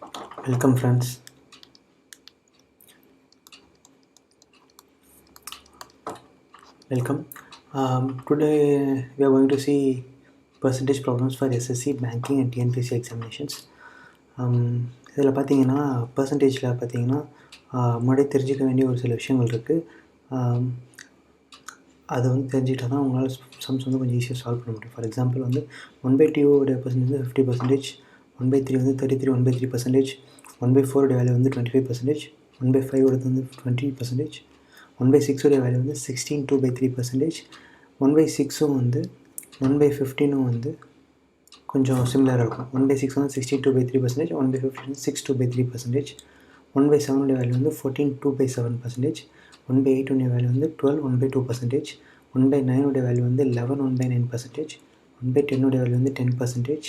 Welcome friends. Welcome. Today we are going to see percentage problems for SSC banking and TNPSC examinations. இதில் பார்த்தீங்கன்னா பர்சன்டேஜில் பார்த்தீங்கன்னா முன்னாடி தெரிஞ்சிக்க வேண்டிய ஒரு சில விஷயங்கள் இருக்குது. அதை வந்து தெரிஞ்சுக்கிட்டால் தான் உங்களால் சம்ஸ் வந்து கொஞ்சம் ஈஸியாக சால்வ் பண்ண முடியும். ஃபார் எக்ஸாம்பிள் வந்து 1/2 உடைய பர்சன்டேஜ் வந்து 50%, 1/3 வந்து 33, 1/3%, 1/4 உடைய வேல்யூ வந்து 25%, 1/5 உடைய வந்து 20%, 1/6 உடைய வேல்யூ வந்து 16 2/3%, 1/6 வந்து 1/15 வந்து கொஞ்சம் சிமிலராக இருக்கும். 1/6 வந்து 16 2/3%, 1/15 6 2/3%, 1/7 உடைய வேல்யூ வந்து 14 2/7%, 1/8 உடைய வேல்யூ வந்து 12 1/2%, 1/9 உடைய வேல்யூ வந்து 11 1/9%, 1/10 உடைய வேல்யூ வந்து 10%,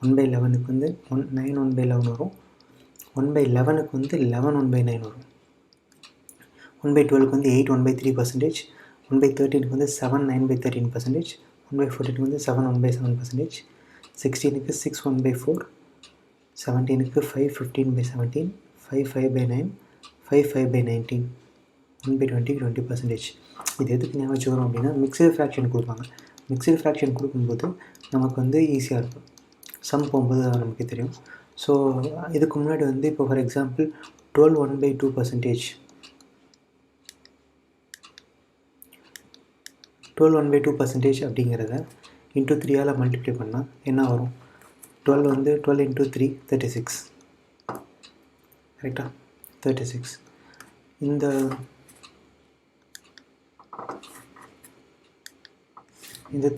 1/11க்கு வந்து 9 1/11 வரும், 1/11க்கு வந்து 11 1/9 வரும், 1/12க்கு வந்து 8 1/3%, 1/13க்கு வந்து 7 9/13%, 1/14க்கு வந்து 7 1/7%, 16க்கு 6 1/4, 17க்கு 5 15/17, 5 5/9, 5 5/19, 1/20க்கு 20%. இது எதுக்கு ஞாபகம் வச்சுக்கிறோம் அப்படின்னா மிக்சடு ஃப்ராக்ஷன் கொடுப்பாங்க. மிக்சடு ஃப்ராக்ஷன் கொடுக்கும்போது நமக்கு வந்து ஈஸியாக இருக்கும். சம் போகும்போது நமக்கு தெரியும். ஸோ இதுக்கு முன்னாடி வந்து இப்போ ஃபார் எக்ஸாம்பிள் 12 1/2%, 12 1/2% அப்படிங்கிறத இன்ட்டு 3ஆல் மல்டிப்ளை பண்ணால் என்ன வரும்? 12 வந்து 12 × 3 36, கரெக்டாக 36. இந்த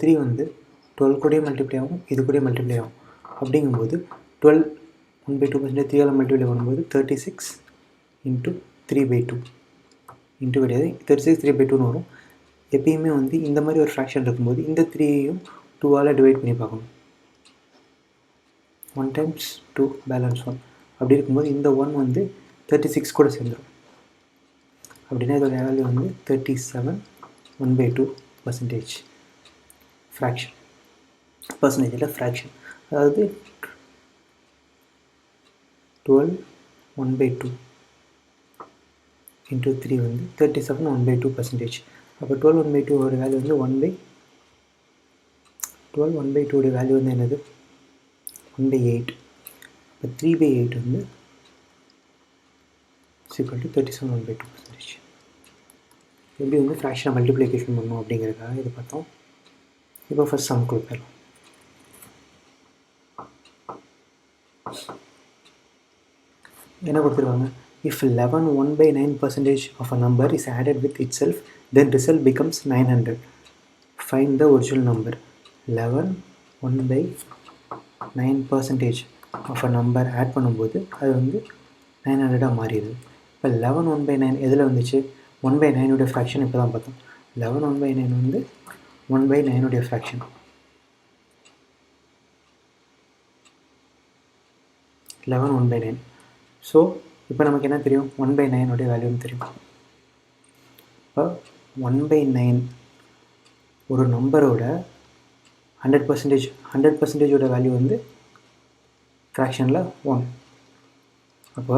3 வந்து 12 கூட மல்டிப்ளை ஆகும், இது கூட மல்டிப்ளை ஆகும். அப்படிங்கும்போது 12 1/2% 3ஆல் மல்டிப்ளை பண்ணும்போது 36 × 3/2 இன்ட்டு கிடையாது 36 3/2ன்னு வரும். எப்பயுமே வந்து இந்த மாதிரி ஒரு ஃப்ராக்ஷன் இருக்கும்போது இந்த 3ஐயும் 2ஆல் டிவைட் பண்ணி பார்க்கணும். 1 × 2 பேலன்ஸ் 1. அப்படி இருக்கும்போது இந்த 1 வந்து 36 கூட சேர்ந்துடும். அப்படின்னா இதோட வேல்யூ வந்து 37 1/2% ஃப்ராக்ஷன். பர்சன்டேஜில் ஃப்ராக்ஷன், அதாவது 12 1/2 × 3 வந்து 37 1/2%. அப்போ 12 1/2 ஒரு வேல்யூ வந்து 12 1/2 உடைய வேல்யூ வந்து என்னது? 1/8. இப்போ 3/8 வந்து = 37 1/2%. எப்படி வந்து ஃப்ராக்ஷனை மல்டிப்ளிகேஷன் பண்ணணும் அப்படிங்கிறதுக்காக இது பார்த்தோம். இப்போ ஃபஸ்ட் சம் கொடுப்பேன். என்ன கொடுத்துருவாங்க? If 11 1/9% of a number is added with itself, then result becomes 900. Find the original number. 11 1/9% of a number add பண்ணும்போது அது வந்து 900 மாறிடுது. இப்போ 11 1/9 எதில் வந்துச்சு? 1/9 உடைய ஃப்ராக்ஷன் இப்போ தான் பார்த்தோம். 11 1/9 வந்து 1/9 உடைய ஃப்ராக்ஷன். 11 1/9. ஸோ இப்போ நமக்கு என்ன தெரியும்? 1/9 உடைய வேல்யூன்னு தெரியும். இப்போ 1/9 ஒரு நம்பரோட 100% வேல்யூ வந்து ஃப்ராக்ஷனில் 1. அப்போ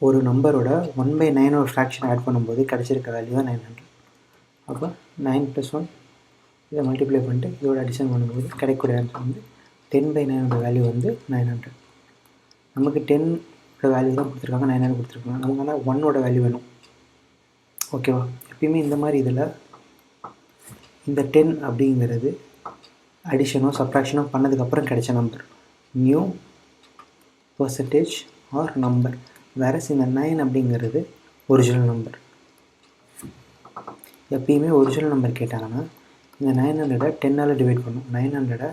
ஒரு நம்பரோட 1/9 ஒரு ஃப்ராக்ஷன் ஆட் பண்ணும்போது கிடச்சிருக்க வேல்யூ தான் 900. அப்போ 9 + 1 இதை மல்டிப்ளை பண்ணிட்டு இதோட அடிஷன் பண்ணும்போது கிடைக்கக்கூடிய ஆன்சர் வந்து 10/9 வேல்யூ வந்து 900. நமக்கு 10 வேல்யூ தான் கொடுத்துருக்காங்க, 900 கொடுத்துருக்காங்க. நமக்கு ஆனால் 1ஓட வேல்யூ வேணும். ஓகேவா? எப்பயுமே இந்த மாதிரி இதில் இந்த 10 அப்படிங்கிறது அடிஷனோ சப்ராக்ஷனோ பண்ணதுக்கப்புறம் கிடைச்ச number, new percentage or number. Whereas இந்த 9 அப்படிங்கிறது ஒரிஜினல் நம்பர். எப்பயுமே ஒரிஜினல் நம்பர் கேட்டாங்கன்னா இந்த 900 10ஆல் டிவைட் பண்ணும். 900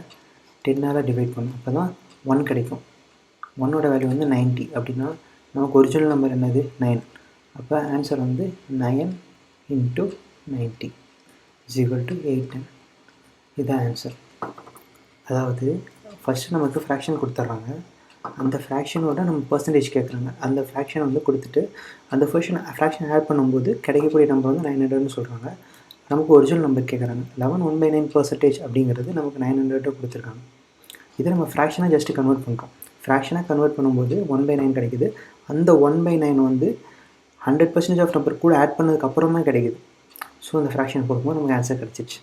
10ஆல் டிவைட் பண்ணும். அப்போ தான் 1 கிடைக்கும். 1ஓட வேல்யூ வந்து 90. அப்படின்னா நமக்கு ஒரிஜினல் நம்பர் என்னது? 9. அப்போ ஆன்சர் வந்து 9 × 90 = 810. இதுதான் ஆன்சர். அதாவது ஃபஸ்ட்டு நமக்கு ஃப்ராக்ஷன் கொடுத்துட்றாங்க, அந்த ஃப்ராக்ஷனோட நம்ம பர்சன்டேஜ் கேட்குறாங்க. அந்த ஃப்ராக்ஷனை வந்து கொடுத்துட்டு அந்த ஃப்ராக்ஷன் ஆட் பண்ணும்போது கிடைக்கக்கூடிய நம்பர் வந்து 900ன்னு சொல்கிறாங்க. நமக்கு ஒரிஜினல் நம்பர் கேட்குறாங்க. 11 1/9% அப்படிங்கிறது நமக்கு 900 கொடுத்துருக்காங்க. இதை நம்ம ஃப்ராக்ஷனாக ஜஸ்ட்டு கன்வெர்ட் பண்ணுறோம். ஃப்ராக்ஷனாக கன்வெர்ட் பண்ணும்போது 1/9 கிடைக்குது. அந்த 1/9 வந்து 100% ஆஃப் நம்பர் கூட ஆட் பண்ணதுக்கப்புறம் தான் கிடைக்குது. ஸோ அந்த ஃப்ராக்ஷன் போடும்போது நமக்கு ஆன்சர் கிடச்சிருச்சு.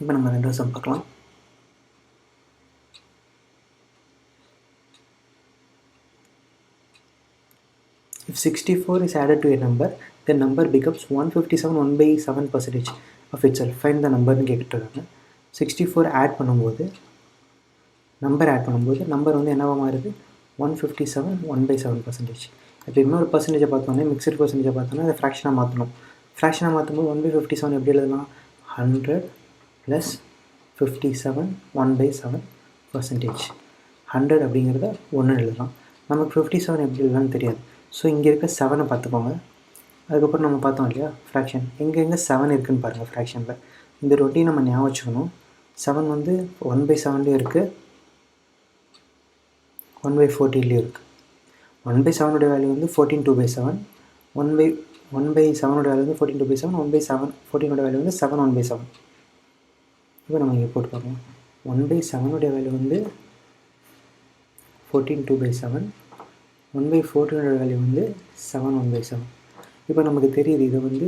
இப்போ நம்ம 2வது சம் பார்க்கலாம். If 64 is added to a number, the number becomes 157 1/7% of itself. Find the numberனு கேட்டுருக்காங்க. 64 ஆட் பண்ணும்போது நம்பர் வந்து என்னவா மாறுது? 157 1/7%. இப்போ இன்னொரு பர்சன்டேஜை பார்த்தோன்னே மிக்சட் பர்சன்டேஜை பார்த்தோன்னா அதை ஃப்ராக்ஷனாக மாற்றணும். ஃப்ராக்ஷனாக மாற்றும்போது 1/57 எப்படி எழுதலாம்? 100 + 57 1/7%. 100 அப்படிங்கிறத 1 எழுதலாம். நமக்கு 57 எப்படி எழுதலாம்னு தெரியாது. ஸோ இங்கே இருக்க 7 பார்த்துக்கோங்க. அதுக்கப்புறம் நம்ம பார்த்தோம் இல்லையா ஃப்ராக்ஷன், எங்கெங்கே 7 இருக்குதுன்னு பாருங்கள் ஃப்ராக்ஷனில். இந்த ரொட்டீன் நம்ம ஞாபகம் வச்சுக்கணும். 7 வந்து 1/7லேயும் இருக்குது, 1/14லேயும் இருக்குது. 1/7 வேல்யூ வந்து 14 2/7, 1/7 வேல்யூ வந்து 14 2/7, 1/14 வேல்யூ வந்து 7 1/7. இப்போ நம்ம இங்கே போட்டு பார்க்கலாம். 1/7 வேல்யூ வந்து 14 2/7, 1/14 வேல்யூ வந்து 7 1/7. இப்போ நமக்கு தெரியுது இதை வந்து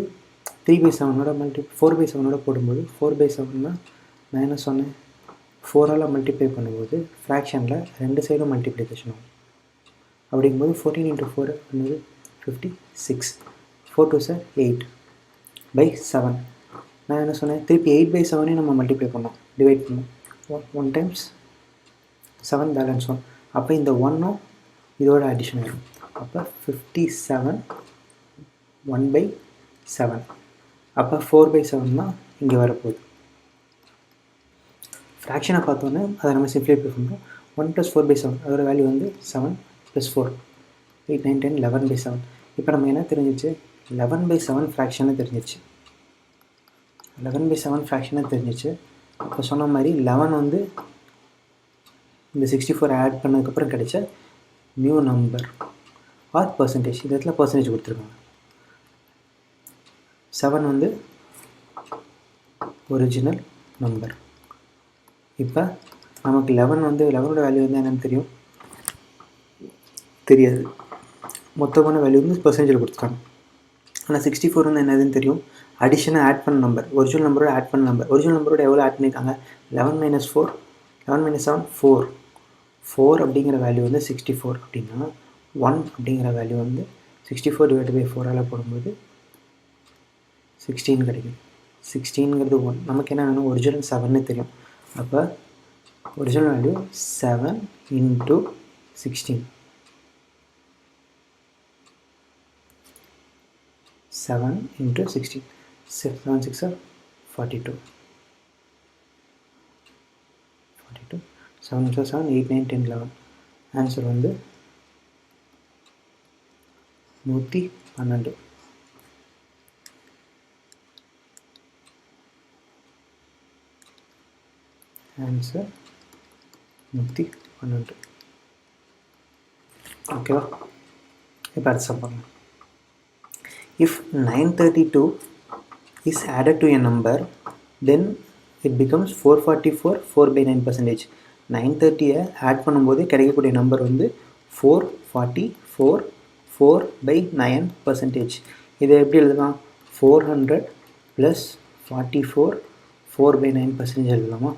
3/7 4/7 போடும்போது 4/7னா -1 4ஆல் மல்டிப்ளை பண்ணும்போது ஃப்ராக்ஷனில் 2 சைடும் மல்டிப்ளிகேஷன் ஆகும். அப்படிங்கும்போது 14 × 4 வந்து 56, 4 2s 8/7. நான் என்ன சொன்னேன்? திருப்பி 8/7 நம்ம மல்டிப்ளை பண்ணோம், டிவைட் பண்ணோம். 1 டைம்ஸ் 7 பேலன்ஸ் 1. அப்போ இந்த 1ம் இதோட அடிஷன் ஆகிடும். அப்போ 57 1/7. அப்போ 4/7 இங்கே வரப்போகுது. ஃப்ராக்ஷனை பார்த்தோன்னே அதை நம்ம சிம்ப்ளிஃபை பண்ணுறோம். 1 + 4/7 அதோட வேல்யூ வந்து 7 + 4 8 9 10 11/7. இப்போ நம்ம என்ன தெரிஞ்சிச்சு? 11/7 ஃப்ராக்ஷனை தெரிஞ்சிச்சு. 11/7 ஃப்ராக்ஷனை தெரிஞ்சிச்சு. இப்போ சொன்ன மாதிரி 11 வந்து இந்த 64 ஆட் பண்ணதுக்கப்புறம் கிடைச்ச நியூ நம்பர் ஆர் பர்சன்டேஜ். இந்த இடத்துல பர்சன்டேஜ் கொடுத்துருக்காங்க. 7 வந்து ஒரிஜினல் நம்பர். இப்போ நமக்கு 11 வந்து 11ஓட வேல்யூ வந்து என்னென்னு தெரியாது. மொத்தமான வேல்யூ வந்து பர்சன்டேஜில் கொடுத்துருக்காங்க. ஆனால் 64 வந்து என்னதுன்னு தெரியும். அடிஷனாக ஆட் பண்ண நம்பர், ஒரிஜினல் நம்பரோட ஆட் பண்ண நம்பர். ஒரிஜினல் நம்பரோட எவ்வளோ ஆட் பண்ணியிருக்காங்க? 11 - 4 11 - 7 4. 4 அப்படிங்கிற வேல்யூ வந்து 64 அப்படின்னா 1 அப்படிங்கிற வேல்யூ வந்து 64 / 4ஆல் போடும்போது 16 கிடைக்கும். 16ங்கிறது 1. நமக்கு என்ன வேணும்? ஒரிஜினல் 7ன்னு தெரியும். அப்போ ஒரிஜினல் வேல்யூ 7 × 16. 7 × 16. 7 6 42. 7 × 7 8 9 10 11. ஆன்சர் வந்து 112. ஆன்சர் 112. ஓகேவா? இப்போ அடுத்த சம் பார்க்கலாம். If 932 is added to a number, then it becomes 444 4/9%. 930 add பண்ணும்போது கிடைக்கக்கூடிய நம்பர் வந்து 444 4/9%. இதை எப்படி எழுதலாம்? 400 + 44 4/9% எழுதலாமா?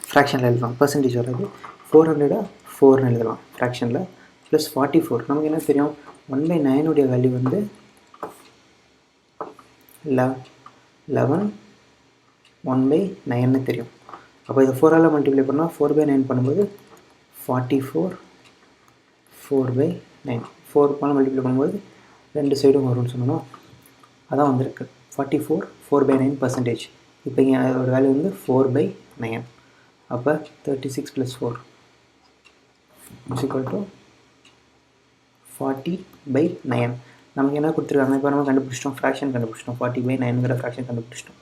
ஃப்ராக்ஷனில் எழுதலாம், பர்சன்டேஜ் வராது. 400 4ன்னு எழுதலாம் ஃப்ராக்ஷனில். ப்ளஸ் 44 நமக்கு என்ன தெரியும்? 1/9 வேல்யூ வந்து 11 1/9ன்னு தெரியும். அப்போ இதை 4ஆல் மல்டிப்ளை பண்ணால் 4/9 பண்ணும்போது 44 4/9. 4ஆல் மல்டிப்ளை பண்ணும்போது 2 சைடும் வரும்னு சொன்னோம். அதான் வந்திருக்கு 44 4/9%. இப்போ இங்கே அதோட வேல்யூ வந்து 4/9. அப்போ 36 + 4 = 40/9. நமக்கு என்ன கொடுத்துருக்காங்க? இப்போ நம்ம கண்டுபிடிச்சிட்டோம், ஃப்ராக்ஷன் கண்டுபிடிச்சிட்டோம். 40/9ங்கிற ஃப்ராக்ஷன் கண்டுபிடிச்சிட்டோம்.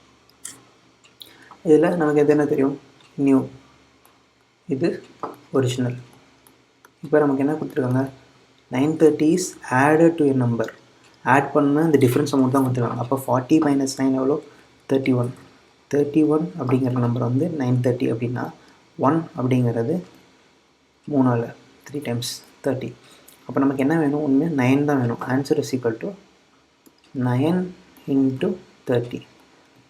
இதில் நமக்கு எது என்ன தெரியும்? நியூ, இது ஒரிஜினல். இப்போ நமக்கு என்ன கொடுத்துருக்காங்க? 930 is added to a number. Add பண்ணால் இந்த டிஃப்ரென்ஸ் அமௌண்ட் தான் கொடுத்துருக்காங்க. அப்போ 40 - 9 எவ்வளோ? 31. 31 அப்படிங்கிற நம்பர் வந்து 930 அப்படின்னா 1 அப்படிங்கிறது 3ஆல் 3 times 30. அப்போ நமக்கு என்ன வேணும்? ஒன்று 9 தான் வேணும். Answer is equal to 9 into 30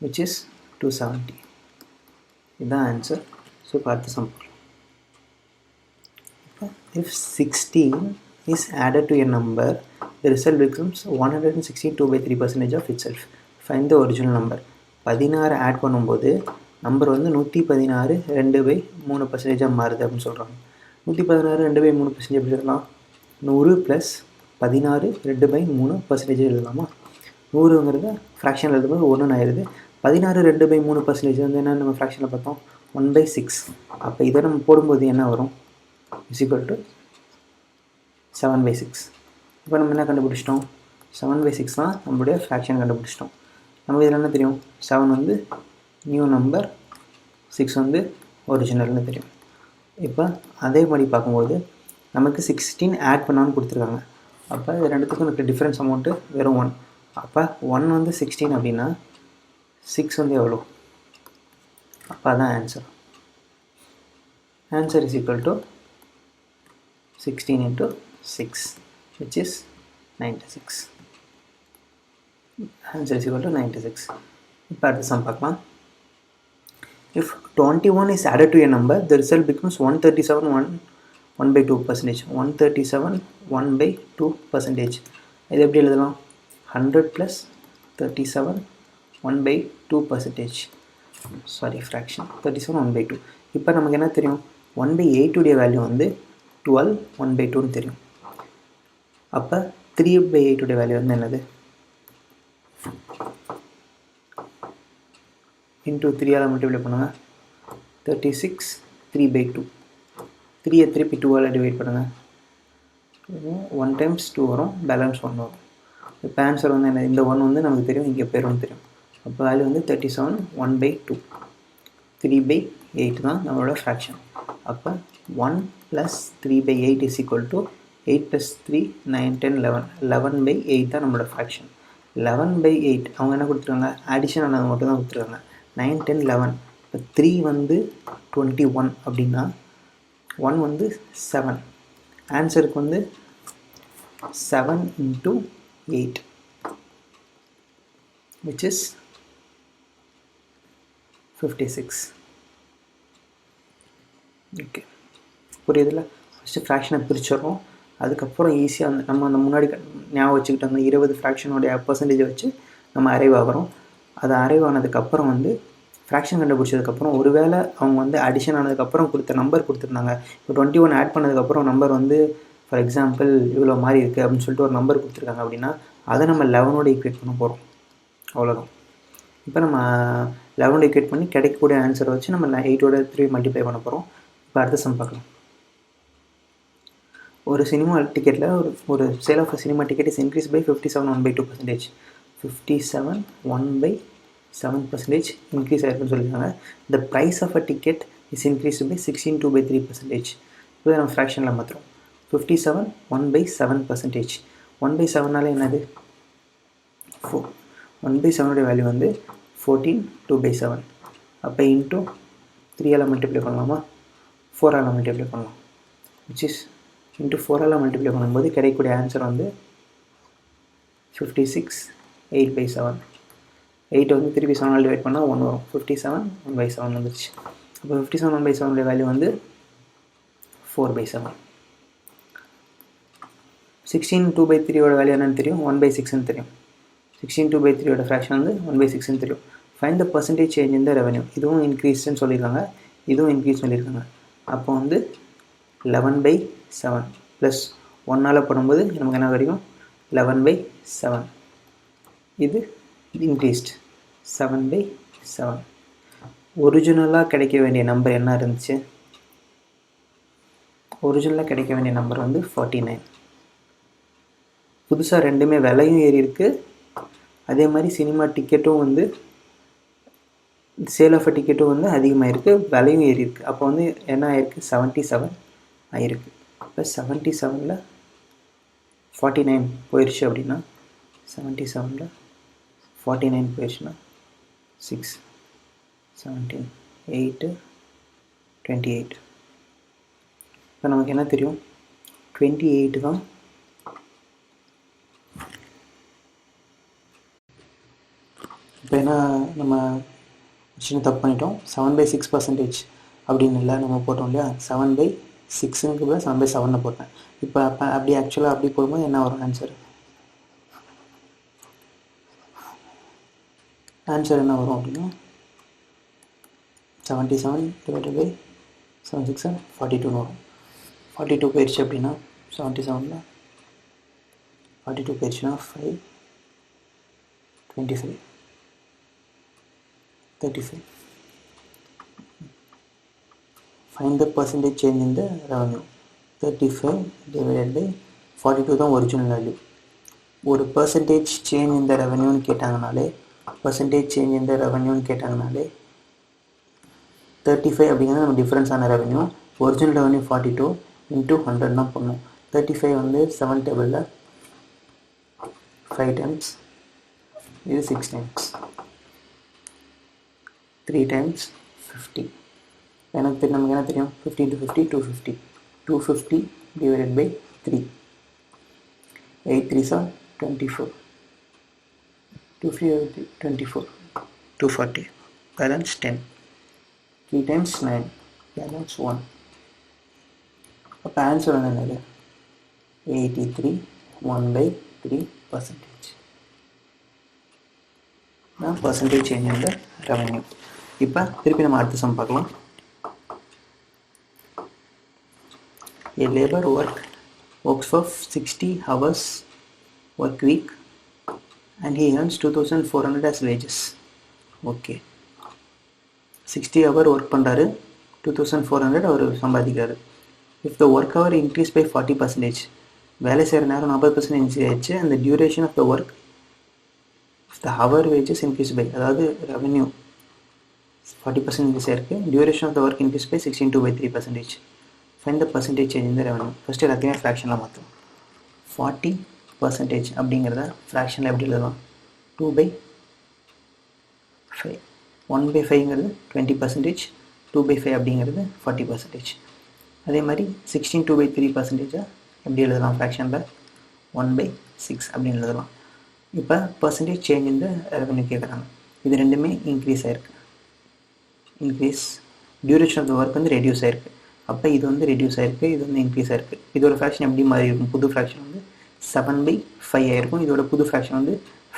which is 270. இதுதான் ஆன்சர். ஸோ இப்போ அடுத்த some. If 16 is added to a number, the result becomes 162/3% of itself. Find the original number. 16 add பண்ணும்போது நம்பர் வந்து 116 2/3% மாறுது அப்படின்னு சொல்கிறாங்க. 116 2/3% எப்படி எழுதலாம்? 100 + 16 2/3% எழுதலாமா? 100ங்கிறது ஃப்ராக்ஷனில் எழுதும்போது 1 ஆயிடுது. 16 2/3% வந்து என்ன நம்ம ஃப்ராக்ஷனில் பார்த்தோம்? 1/6. அப்போ இதை நம்ம போடும்போது என்ன வரும்? is equal to 7/6. இப்போ நம்ம என்ன கண்டுபிடிச்சிட்டோம்? 7/6 தான் நம்மளுடைய ஃப்ராக்ஷன் கண்டுபிடிச்சிட்டோம். நம்ம இதில் என்ன தெரியும்? 7 வந்து நியூ நம்பர், 6 வந்து ஒரிஜினல்னு தெரியும். இப்போ அதே மாதிரி பார்க்கும்போது நமக்கு 16 ஆட் பண்ணான்னு கொடுத்துருக்காங்க. அப்போ இது ரெண்டுத்துக்கும் எனக்கு டிஃப்ரென்ஸ் அமௌண்ட்டு வெறும் 1. அப்போ 1 வந்து 16 அப்படின்னா 6 வந்து எவ்வளோ? அப்போ அதான் answer. Answer is equal to 16 into 6 which is 96. Answer is equal to 96. இப்போ அடுத்த சம் பார்க்கலாம். If 21 is added to a number, the result becomes 137 1/2%. 137 1/2%. இது எப்படி எழுதலாம்? 100 + 37 1/2%. Sorry, fraction 37 1/2. இப்போ நமக்கு என்ன தெரியும்? 1/8 உடைய வேல்யூ வந்து 12 1/2ன்னு தெரியும். அப்போ 3/8 உடைய வேல்யூ வந்து என்னது? இன்ட்டு 3ஆல் மல்டிப்ளை பண்ணுங்கள். 36 3/2. 3ஐ திருப்பி 2ஆல் டிவைட் பண்ணுங்கள். 1 times 2 வரும், பேலன்ஸ் 1 வரும். இப்போ ஆன்சர் வந்து என்ன? இந்த 1 வந்து நமக்கு தெரியும், இங்கே பேர் வந்து தெரியும். அப்போ வேல்யூ வந்து 37 1/2. 3/8 தான் நம்மளோட ஃப்ராக்ஷன். அப்போ 1 + 3/8 is equal to 8 + 3 9 10 11. 11/8 தான் நம்மளோட ஃப்ராக்ஷன். 11/8 அவங்க என்ன கொடுத்துருக்காங்க? ஆடிஷன் ஆனது மட்டும் தான் கொடுத்துருக்காங்க. 9 10 11. இப்போ 3 வந்து 21 அப்படின்னா 1 வந்து 7. ஆன்சருக்கு வந்து 7 into 8 which is 56. ஓகே, புரியுதுல? ஃபஸ்ட்டு ஃப்ராக்ஷனை பிரிச்சிடறோம். அதுக்கப்புறம் ஈஸியாக வந்து நம்ம அந்த முன்னாடி ஞாபகம் வச்சுக்கிட்டு அந்த 20 ஃப்ராக்ஷனுடைய பர்சன்டேஜை வச்சு நம்ம அரைவ் ஆகிறோம். அது அரைவ் ஆனதுக்கப்புறம் வந்து ஃப்ராக்ஷன் கண்டுபிடிச்சதுக்கப்புறம் ஒருவேளை அவங்க வந்து அடிஷன் ஆனதுக்கப்புறம் கொடுத்த நம்பர் கொடுத்துருந்தாங்க. இப்போ 21 ஆட் பண்ணதுக்கப்புறம் நம்பர் வந்து ஃபார் எக்ஸாம்பிள் இவ்வளோ மாதிரி இருக்குது அப்படின்னு சொல்லிட்டு ஒரு நம்பர் கொடுத்துருக்காங்க அப்படின்னா அதை நம்ம 11ஓட ஈக்குவேட் பண்ண போகிறோம். அவ்வளோதான். இப்போ நம்ம 11ஓட ஈக்குவேட் பண்ணி கிடைக்கக்கூடிய ஆன்சரை வச்சு நம்ம 8ஓட 3 மல்டிப்ளை பண்ண போகிறோம். இப்போ அடுத்த சம் பார்க்கலாம். ஒரு சினிமா டிக்கெட்டில் ஒரு sale of cinema ticket is increase by 57 1/2%. 57 1/7% increase ஆகிருக்குன்னு சொல்லியிருக்காங்க. The price of a ticket is increase by 16 2/3%. இப்போ நம்ம ஃப்ராக்ஷனில் மாற்றுறோம். 57 1/7%. 1/7 என்னது? 4. 1/7 வேல்யூ வந்து 14 2/7. அப்போ இன்ட்டு 3ஆல் மல்டிப்ளை பண்ணலாமா? 4ஆல் மல்டிப்ளை பண்ணலாம். விச் இஸ் இன்ட்டு 4ஆல் மல்டிப்ளை பண்ணும்போது கிடைக்கக்கூடிய ஆன்சர் வந்து 56 8/7. 8 வந்து திருப்பி 7ஆல் டிவைட் பண்ணால் 1 வரும். 57 1/7 வந்துச்சு. அப்போ 57 1/7 வேல்யூ வந்து 4/7. 16 2/3 வேல்யூ என்னன்னு தெரியும்? 1/6ன்னு தெரியும். 16 2/3 ஃப்ராக்ஷன் வந்து 1/6ன்னு தெரியும். Find the percentage change in the revenue. இதுவும் இன்க்ரீஸ்ன்னு சொல்லியிருக்காங்க, இதுவும் இன்க்ரீஸ் சொல்லியிருக்காங்க. அப்போ வந்து 11/7 ப்ளஸ் 1ஆல் பண்ணும்போது நமக்கு என்ன கிடைக்கும்? 11/7. இது இன்க்ரீஸ்ட் 7/7. ஒரிஜினலாக கிடைக்க வேண்டிய நம்பர் என்ன இருந்துச்சு? ஒரிஜினலாக கிடைக்க வேண்டிய நம்பர் வந்து 49. புதுசாக ரெண்டுமே விலையும் ஏறி இருக்குது, அதே மாதிரி சினிமா டிக்கெட்டும் வந்து சேல் ஆஃப் டிக்கெட்டும் வந்து அதிகமாக இருக்குது, விலையும் ஏறி இருக்குது. அப்போ வந்து என்ன ஆயிருக்கு? 77 ஆயிருக்கு. இப்போ 77ல் 49 போயிடுச்சு அப்படின்னா 77ல் 49 போயிடுச்சுன்னா 6 17 8 28. இப்போ நமக்கு என்ன தெரியும்? 28 தான். இப்போ என்ன நம்ம சின்ன தப்பு பண்ணிட்டோம். 7/6% அப்படின்னு இல்லை நம்ம போட்டோம் இல்லையா, 7/6க்கு பதிலாக 7/7 போட்டேன். இப்போ அப்படி ஆக்சுவலாக அப்படி போடும்போது என்ன வரும் ஆன்சர் என்ன வரும் அப்படின்னா 77 divided by 7 6 42 வரும். 42 போயிடுச்சு அப்படின்னா 77 42 போயிடுச்சுன்னா 5 25 35. Find the percentage change in the revenue. 35 divided by 42 தான் ஒரிஜினல் வேல்யூ. ஒரு பர்சன்டேஜ் சேஞ்ச் இந்த ரெவன்யூன்னு கேட்டாங்கனாலே 35 அப்படிங்கிறது நம்ம டிஃப்ரென்ஸான ரெவன்யூ. ஒரிஜினல் ரெவன்யூ 42 இன்ட்டு 100 தான் பண்ணணும். 35 வந்து 7 டேபிளில் 5 டைம்ஸ், இது 6 டைம்ஸ், 3 டைம்ஸ் 50. நமக்கு என்ன தெரியும், 50 into 50 250. 250 divided by 3. 8 3s are 24. 250 24. 240. Balance 10. 3 times 9. Balance 1. அப்போ ஆன்சர் என்னது 83 1/3%. பர்சன்டேஜ் சேஞ்ச் இந்த ரெவன்யூ. இப்போ திருப்பி நம்ம அடுத்த சம் பார்க்கலாம். A labor works for 60 hours work week and he earns 2400 as wages. Okay, 60 hour work பண்ணுறாரு, 2400 அவர் சம்பாதிக்கிறாரு. If the work hour increased by 40%, வேலை செய்கிற நேரம் 40% இன்க்ரீஸ் ஆயிடுச்சு. and the duration of the work, if the hour wages increased by, அதாவது revenue 40% increase ஆயிருக்கு, duration of the work increased by 16.3%. Find the percentage change in the revenue. First எல்லாத்தையுமே ஃப்ராக்ஷனில் மாற்றும். 40% அப்படிங்கிறத ஃப்ராக்ஷனில் எப்படி எழுதலாம், 2/5. 1/5ங்கிறது 20%, 2/5 அப்படிங்கிறது 40%. அதே மாதிரி 16 2/3% எப்படி எழுதலாம் ஃப்ராக்ஷனில், 1/6 அப்படின்னு எழுதலாம். இப்போ பர்சன்டேஜ் சேஞ்ச் இந்த ரெவன்யூ கேட்குறாங்க. இது ரெண்டுமே இன்க்ரீஸ் ஆகிருக்கு. Increase, duration of the work வந்து ரெடியூஸ் ஆகிருக்கு. அப்போ இது வந்து ரெடியூஸ் ஆகிருக்கு, இது வந்து இன்க்ரீஸ் ஆகிருக்கு. இதோட ஃப்ராக்ஷன் எப்படி மாறி இருக்கும், புது ஃப்ராக்ஷன் வந்து 7/5 ஆகிருக்கும். இதோட புது ஃப்ராக்ஷன் வந்து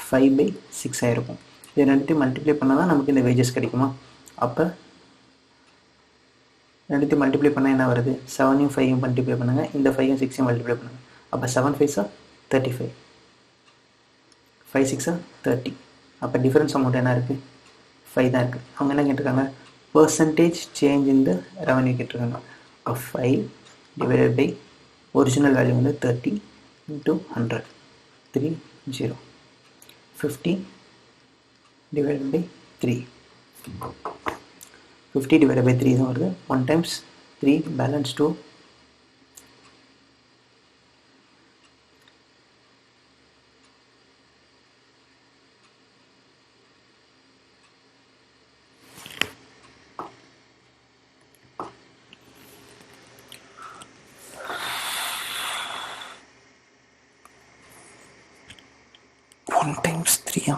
5/6 ஆகிருக்கும். இது ரெண்டுத்தையும் மல்டிப்ளை பண்ணால் தான் நமக்கு இந்த வேஜஸ் கிடைக்குமா. அப்போ ரெண்டுத்தையும் மல்டிப்ளை பண்ணால் என்ன வருது, 7யும் 5யும் மல்டிப்ளை பண்ணுங்கள், இந்த 5யும் 6யும் மல்டிப்ளை பண்ணுங்கள். அப்போ 7 5s 35, 5 6 30. அப்போ டிஃபரன்ஸ் அமௌண்ட் என்ன இருக்குது, 5 தான் இருக்குது. அவங்க என்ன கேட்டிருக்காங்க, பர்சன்டேஜ் சேஞ்ச் இந்த ரெவன்யூ கேட்டிருக்காங்க. 5 divided by ஒரிஜினல் வேல்யூ வந்து 30 into 100, 3 0. 50 divided by 3. 50 divided by 3 தான் வருது. 1 times 3 balance 2. times 3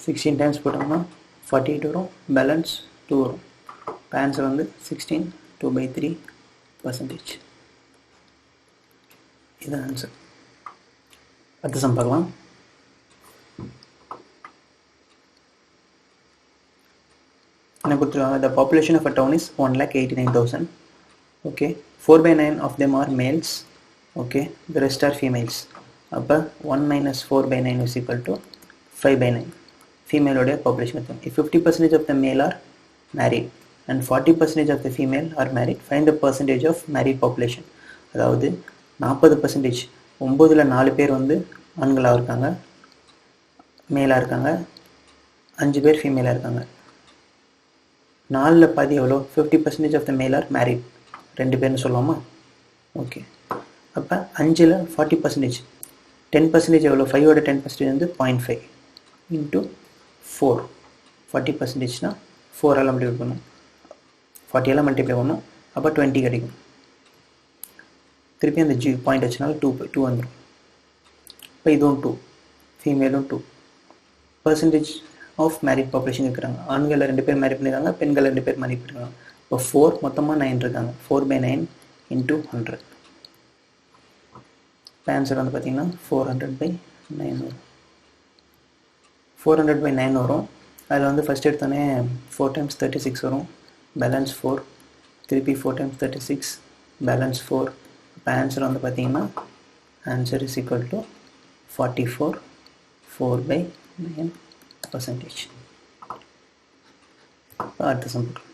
16 டைம்ஸ் போட்டோம்னா 48 வரும், பேலன்ஸ் 2 வரும். இப்போ ஆன்சர் வந்து 16 2/3%. இதுதான் ஆன்சர். அடுத்த சம் பார்க்கலாம். என்ன கொடுத்துருவாங்க, the population of a town is 1,89,000. okay, 4/9 of them are males. okay, the rest are females. அப்போ 1 minus 4/9 is equal to 5/9. female உடைய population எடுத்தோம். if 50% of the male are married and 40% of the female are married, find the percentage of married population. அதாவது 40%, 9ல் 4 பேர் வந்து ஆண்களாக இருக்காங்க, மேலாக இருக்காங்க, 5 பேர் ஃபீமேலாக இருக்காங்க. 4ல் பாதி எவ்வளோ, 50% of the male are married, 2 பேர்னு சொல்லுவோமா. ஓகே, அப்போ 5ல் 40%, 10% எவ்வளோ, 5ஓட 10% வந்து 0.5 இன்ட்டு 4, 40%னா 4ஆல் மல்டிப்ளை பண்ணணும், 40ஆல் மல்டிப்ளை பண்ணணும், அப்போ 20 கிடைக்கும். திருப்பி அந்த பாயிண்ட் வச்சனால 2 வந்துடும். இப்போ இதுவும் 2, ஃபீமேலும் 2. பர்சன்டேஜ் ஆஃப் மேரிட் பாப்புலேஷன் இருக்கிறாங்க. ஆண்களில் 2 பேர் மேரி பண்ணியிருக்காங்க, பெண்கள் 2 பேர் மேரி பண்ணியிருக்காங்க. இப்போ 4 மொத்தமாக 9 இருக்காங்க. 4/9 இன்ட்டு 100. இப்போ ஆன்சர் வந்து பார்த்திங்கன்னா 400/9 வரும். 400/9 வரும். அதில் வந்து ஃபஸ்ட் எடுத்தோடனே 4 times 36 வரும், பேலன்ஸ் 4, திருப்பி 4 times 36, பேலன்ஸ் 4. இப்போ ஆன்சர் வந்து பார்த்திங்கன்னா ஆன்சர் இஸ் ஈக்குவல் டு 44, 4/9%. அடுத்த சம்பளம்,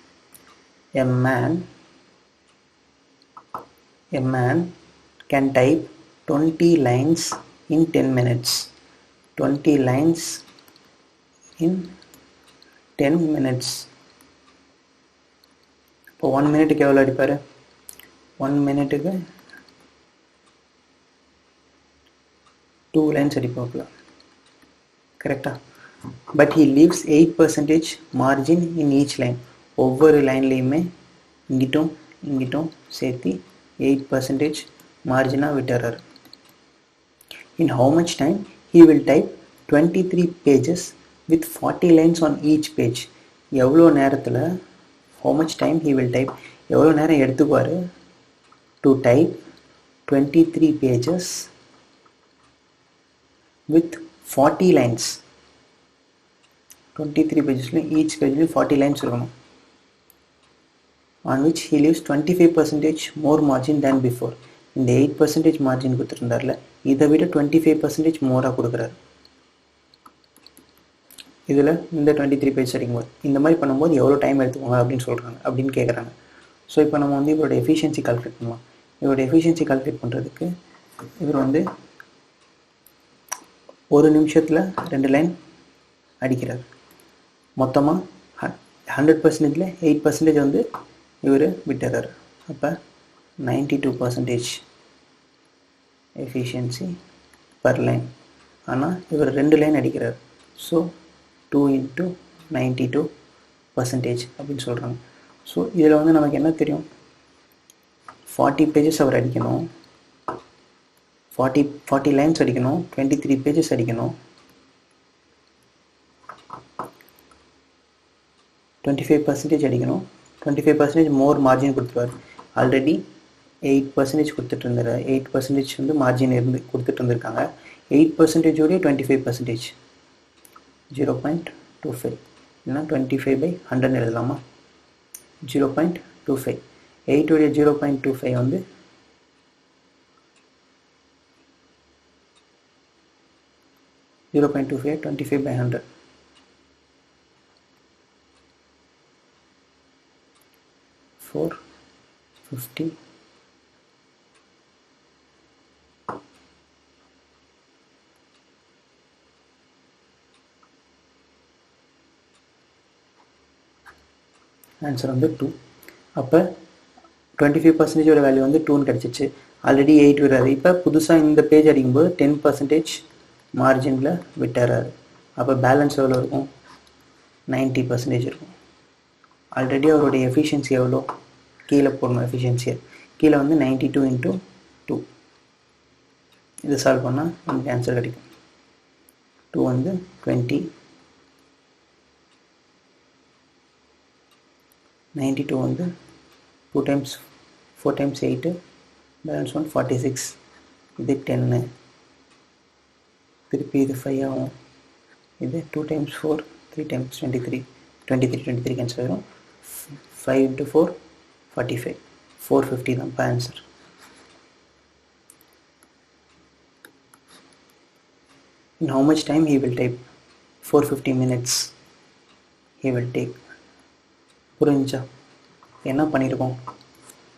a man can type 20 lines in 10 minutes. 20 lines in 10 minutes. இப்போ 1 மினிட்டுக்கு எவ்வளோ அடிப்பார், 1 மினிட்டுக்கு 2 லைன்ஸ் அடிப்பாப்புல, கரெக்டாக. But he leaves 8% margin in each line. ஒவ்வொரு லைன்லேயுமே இங்கிட்டும் இங்கிட்டும் சேர்த்து 8% மார்ஜினாக விட்டுறாரு. in how much time he will type 23 pages with 40 lines on each page. எவ்வளோ நேரத்தில், how much time he will type, எவ்வளோ நேரம் எடுத்துக்குவார் to type 23 pages with 40 lines. 23 pagesலையும் each pageலையும் 40 lines இருக்கணும். on which he leaves 25% more margin than before. இந்த 8% margin கொடுத்துருந்தார்ல, இதை விட 25% மோராக கொடுக்குறாரு. இதில் இந்த 23 பேஜ் அடிக்கும்போது இந்த மாதிரி பண்ணும்போது எவ்வளோ டைம் எடுத்துக்கோங்க அப்படின்னு கேட்குறாங்க. ஸோ இப்போ நம்ம வந்து இவரோட எஃபிஷியன்சி கால்குலேட் பண்ணலாம். இவரோட எஃபிஷியன்சி கால்குலேட் பண்ணுறதுக்கு இவர் வந்து 1 நிமிஷத்தில் 2 லைன் அடிக்கிறார். மொத்தமாக 100%ல் 8% வந்து இவர் விட்டுறார். அப்போ 92% எஃபிஷியன்சி பர் லைன். ஆனால் இவர் 2 லைன் அடிக்கிறார். ஸோ 2 × 92% அப்படின்னு சொல்கிறாங்க. ஸோ இதில் வந்து நமக்கு என்ன தெரியும், 40 பேஜஸ் அவர் அடிக்கணும், 40 லைன்ஸ் அடிக்கணும், 23 பேஜஸ் அடிக்கணும், 25% அடிக்கணும், 25% மோர் மார்ஜின் கொடுத்துருவார். ஆல்ரெடி 8% கொடுத்துட்டு இருந்தார், 8% வந்து மார்ஜின் கொடுத்துட்டு இருந்திருக்காங்க. 8% உடைய 25% 0.25 இல்லைனா 25/100 எழுதலாமா, 0.25. 8 உடைய 0.25 வந்து 0.25 25/100. 450. ஆன்சர் வந்து 2. அப்போ 25% வேல்யூ வந்து 2ன்னு கிடச்சிச்சு. ஆல்ரெடி 8 விடுறாரு. இப்போ புதுசாக இந்த பேஜ் அடிக்கும்போது 10% மார்ஜினில் விட்டுறாரு. அப்போ பேலன்ஸ் எவ்வளோ இருக்கும், 90% இருக்கும். ஆல்ரெடி அவருடைய எஃபிஷியன்சி எவ்வளோ, கீழே போடணும் எஃபிஷியன்சியை. கீழே வந்து 92 × 2. இது சால்வ் பண்ணால் நமக்கு ஆன்சர் கிடைக்கும். 2 வந்து 20, 92 வந்து 2 times 4 times 8, பேலன்ஸ் 1 46. இது 10, திருப்பி இது 5 ஆகும். இது 2 times 4 3 times 23, 23 கேன்சல் ஆயிரும். 5 into 4 45, 450 தான் இப்போ answer. In how much time he will type? 450 minutes he will take. புரிஞ்சா என்ன பண்ணியிருக்கோம்?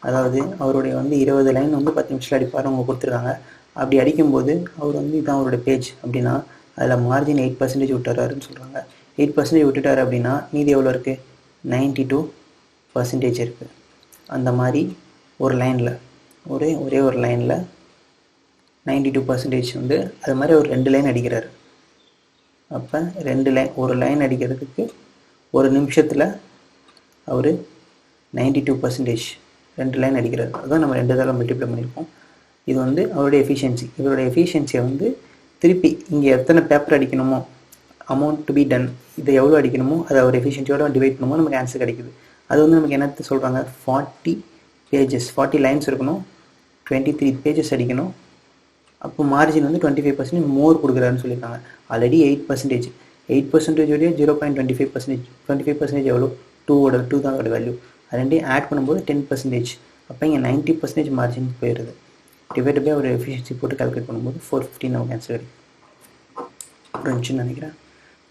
அதாவது அவருடைய 20 லைன் 10 நிமிஷத்தில் அடிப்பார் அவங்க கொடுத்துருக்காங்க. அப்படி அடிக்கும்போது அவர் இதுதான் அவரோட பேஜ் அப்படின்னா அதில் மார்ஜின் 8% விட்டுறாருன்னு சொல்கிறாங்க. 8% விட்டுட்டார் அப்படின்னா மீதி எவ்வளோ இருக்குது? 92% இருக்குது. அந்த மாதிரி ஒரு லைனில் ஒரே ஒரு லைனில் 92% அது மாதிரி ஒரு 2 லைன் அடிக்கிறாரு. அப்போ 2 லைன், ஒரு லைன் அடிக்கிறதுக்கு ஒரு நிமிஷத்தில் அவர் 92% 2 லைன் அடிக்கிறாரு. அதுதான் நம்ம 2 தடவை மல்டிப்ளை பண்ணியிருக்கோம். இது அவருடைய எஃபிஷியன்சி. இவருடைய எஃபிஷியன்சியை திருப்பி இங்கே எத்தனை பேப்பர் அடிக்கணுமோ, அமௌண்ட் டு பி டன், இதை எவ்வளோ அடிக்கணுமோ அதை அவர் எஃபிஷியன்சியோட டிவைட் பண்ணுமோ நமக்கு ஆன்சர் கிடைக்குது. அது நமக்கு என்னத்தை சொல்கிறாங்க? 40 பேஜஸ், 40 லைன்ஸ் இருக்கணும், 23 பேஜஸ் அடிக்கணும். அப்போ மார்ஜின் 25% மோர் கொடுக்குறாருன்னு சொல்லியிருக்காங்க. ஆல்ரெடி 8%, 8%உடைய 0.25%, 25% எவ்வளோ? 2 தான் அதோட வேல்யூ. அது ரெண்டையும் ஆட் பண்ணும்போது 10%. அப்போ இங்கே 90% மார்ஜின் போயிடுது. டிவைட் பை ஒரு எஃபிஷியன்சி போட்டு கால்குலேட் பண்ணும்போது 450 நமக்கு ஆன்சர் கிடைக்கும். புரிஞ்சுன்னு நினைக்கிறேன்.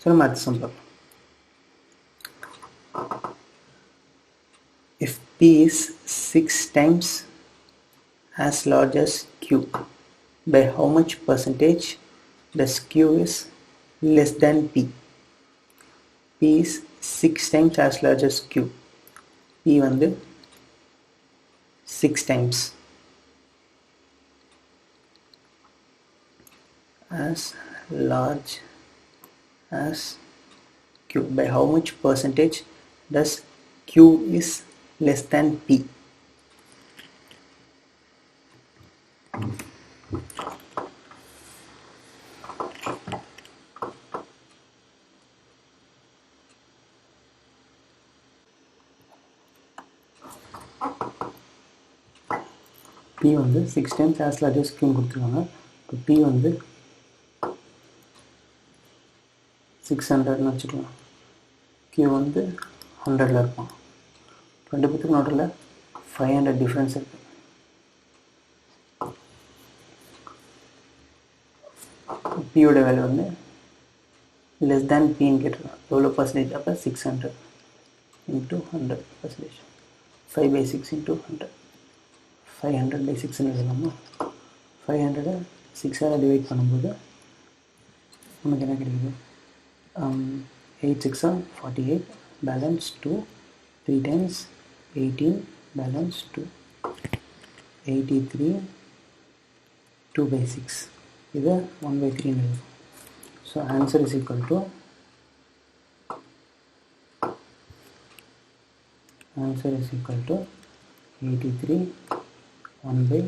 ஸோ நம்ம அடுத்த சம் பார்க்கலாம். If P is 6 times as large as Q, by how much percentage does Q is less than P? P is 6 times as large as Q. P 6 times as large as Q. By how much percentage does Q is less than P? P 6 times as large as Q கொடுத்துருக்காங்க. இப்போ P 600ன்னு வச்சுக்கலாம். Q 100ல் இருப்பான். 20 பேத்துக்கு நோட்டில் 500 difference இருக்குது. Pயோட value less than Pன்னு கேட்டிருக்காங்க. எவ்வளோ percentage? அப்போ 600 into 100%. 5/6 into 100. 500/6ன்னு எழுதலாமா? 500 6ஆல் டிவைட் பண்ணும்போது நமக்கு என்ன கிடைக்குது? 8 6 48, பேலன்ஸ் 2, 3 times 18, பேலன்ஸ் 2, 83, 2/6. இது 1/3ன்னு எழுதும். So answer is equal to 83 1/3.